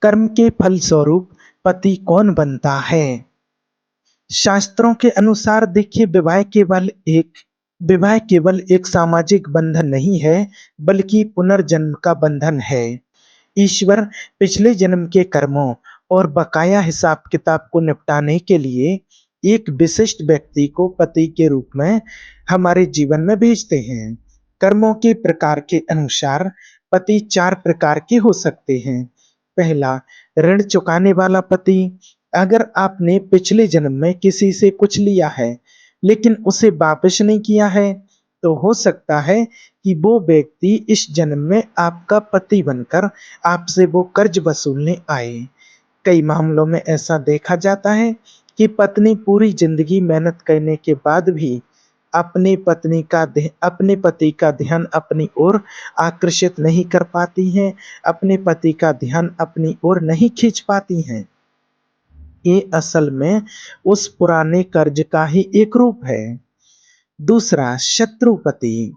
कर्म के फल स्वरूप पति कौन बनता है? शास्त्रों के अनुसार देखिए, विवाह केवल एक सामाजिक बंधन नहीं है, बल्कि पुनर्जन्म का बंधन है। ईश्वर पिछले जन्म के कर्मों और बकाया हिसाब किताब को निपटाने के लिए एक विशिष्ट व्यक्ति को पति के रूप में हमारे जीवन में भेजते हैं। कर्मों के प्रकार के अनुसार पति चार प्रकार के हो सकते हैं। पहला, ऋण चुकाने वाला पति। अगर आपने पिछले जन्म में किसी से कुछ लिया है लेकिन उसे वापस नहीं किया है, तो हो सकता है कि वो व्यक्ति इस जन्म में आपका पति बनकर आपसे वो कर्ज वसूलने आए। कई मामलों में ऐसा देखा जाता है कि पत्नी पूरी जिंदगी मेहनत करने के बाद भी अपने पति का ध्यान अपनी ओर आकर्षित नहीं कर पाती हैं, अपने पति का ध्यान अपनी ओर नहीं खींच पाती हैं। ये असल में उस पुराने कर्ज का ही एक रूप है। दूसरा, शत्रुपति।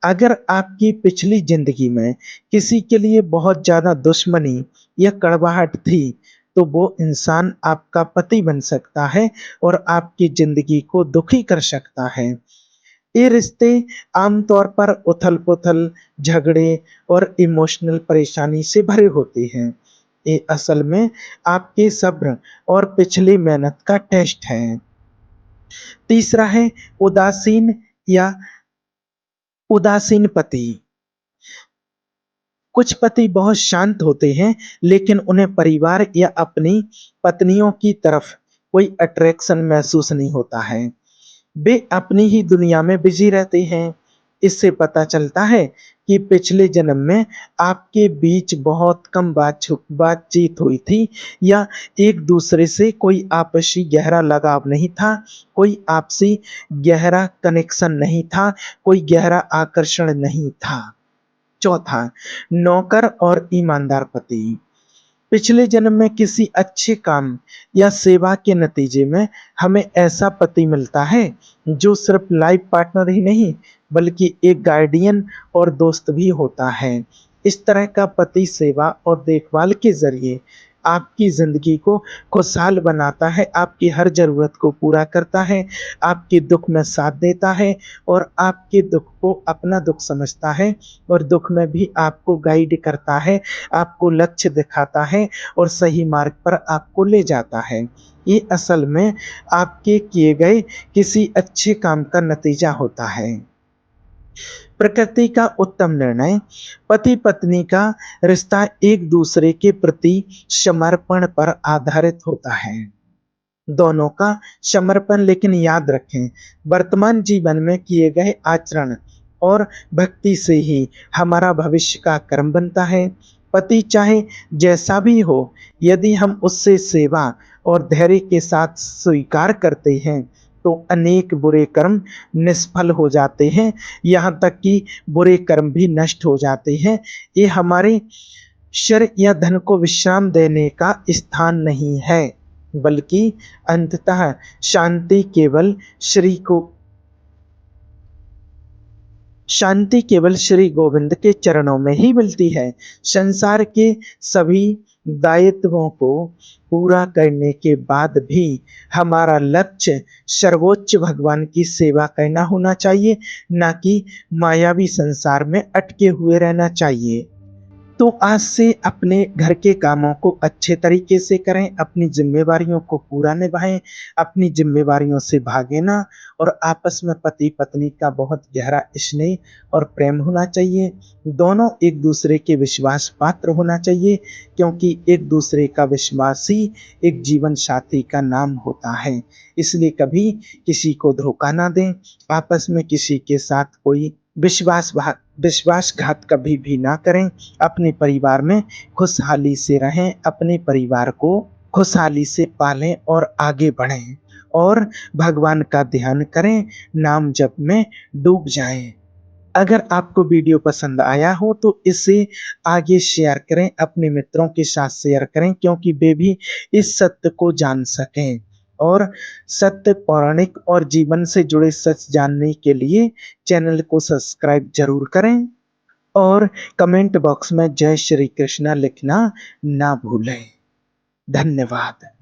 अगर आपकी पिछली जिंदगी में किसी के लिए बहुत ज्यादा दुश्मनी या कड़वाहट थी, तो वो इंसान आपका पति बन सकता है और आपकी जिंदगी को दुखी कर सकता है। ये रिश्ते आमतौर पर उथल-पुथल, झगड़े और इमोशनल परेशानी से भरे होते हैं। ये असल में आपके सब्र और पिछली मेहनत का टेस्ट है। तीसरा है उदासीन या उदासीन पति। कुछ पति बहुत शांत होते हैं, लेकिन उन्हें परिवार या अपनी पत्नियों की तरफ कोई अट्रैक्शन महसूस नहीं होता है। वे अपनी ही दुनिया में बिजी रहते हैं। इससे पता चलता है कि पिछले जन्म में आपके बीच बहुत कम बातचीत हुई थी, या एक दूसरे से कोई आपसी गहरा लगाव नहीं था, कोई आपसी गहरा कनेक्शन नहीं था, कोई गहरा आकर्षण नहीं था। चौथा, नौकर और ईमानदार पति। पिछले जन्म में किसी अच्छे काम या सेवा के नतीजे में हमें ऐसा पति मिलता है जो सिर्फ लाइफ पार्टनर ही नहीं, बल्कि एक गार्डियन और दोस्त भी होता है। इस तरह का पति सेवा और देखभाल के जरिए आपकी जिंदगी को खुशहाल बनाता है, आपकी हर जरूरत को पूरा करता है, आपके दुख में साथ देता है और आपके दुख को अपना दुख समझता है और दुख में भी आपको गाइड करता है, आपको लक्ष्य दिखाता है और सही मार्ग पर आपको ले जाता है। ये असल में आपके किए गए किसी अच्छे काम का नतीजा होता है। प्रकृति का उत्तम निर्णय। पति पत्नी का रिश्ता एक दूसरे के प्रति समर्पण पर आधारित होता है। दोनों का समर्पण, लेकिन याद रखें, वर्तमान जीवन में किए गए आचरण और भक्ति से ही हमारा भविष्य का कर्म बनता है। पति चाहे जैसा भी हो, यदि हम उससे सेवा और धैर्य के साथ स्वीकार करते हैं, तो अनेक बुरे कर्म निष्फल हो जाते हैं, यहाँ तक कि बुरे कर्म भी नष्ट हो जाते हैं। ये हमारे शर या धन को विश्राम देने का स्थान नहीं है, बल्कि अंततः शांति केवल श्री गोविंद के चरणों में ही मिलती है। संसार के सभी दायित्वों को पूरा करने के बाद भी हमारा लक्ष्य सर्वोच्च भगवान की सेवा करना होना चाहिए, ना कि मायावी संसार में अटके हुए रहना चाहिए। तो आज से अपने घर के कामों को अच्छे तरीके से करें, अपनी जिम्मेवारियों को पूरा निभाएं, अपनी जिम्मेवारियों से भागे ना, और आपस में पति पत्नी का बहुत गहरा स्नेह और प्रेम होना चाहिए। दोनों एक दूसरे के विश्वास पात्र होना चाहिए, क्योंकि एक दूसरे का विश्वास ही एक जीवन साथी का नाम होता है। इसलिए कभी किसी को धोखा ना दें, आपस में किसी के साथ कोई विश्वासघात कभी भी ना करें। अपने परिवार में खुशहाली से रहें, अपने परिवार को खुशहाली से पालें और आगे बढ़ें, और भगवान का ध्यान करें, नाम जप में डूब जाएं। अगर आपको वीडियो पसंद आया हो तो इसे आगे शेयर करें, अपने मित्रों के साथ शेयर करें, क्योंकि वे भी इस सत्य को जान सकें। और सत्य, पौराणिक और जीवन से जुड़े सच जानने के लिए चैनल को सब्सक्राइब जरूर करें। और कमेंट बॉक्स में जय श्री कृष्णा लिखना ना भूलें। धन्यवाद।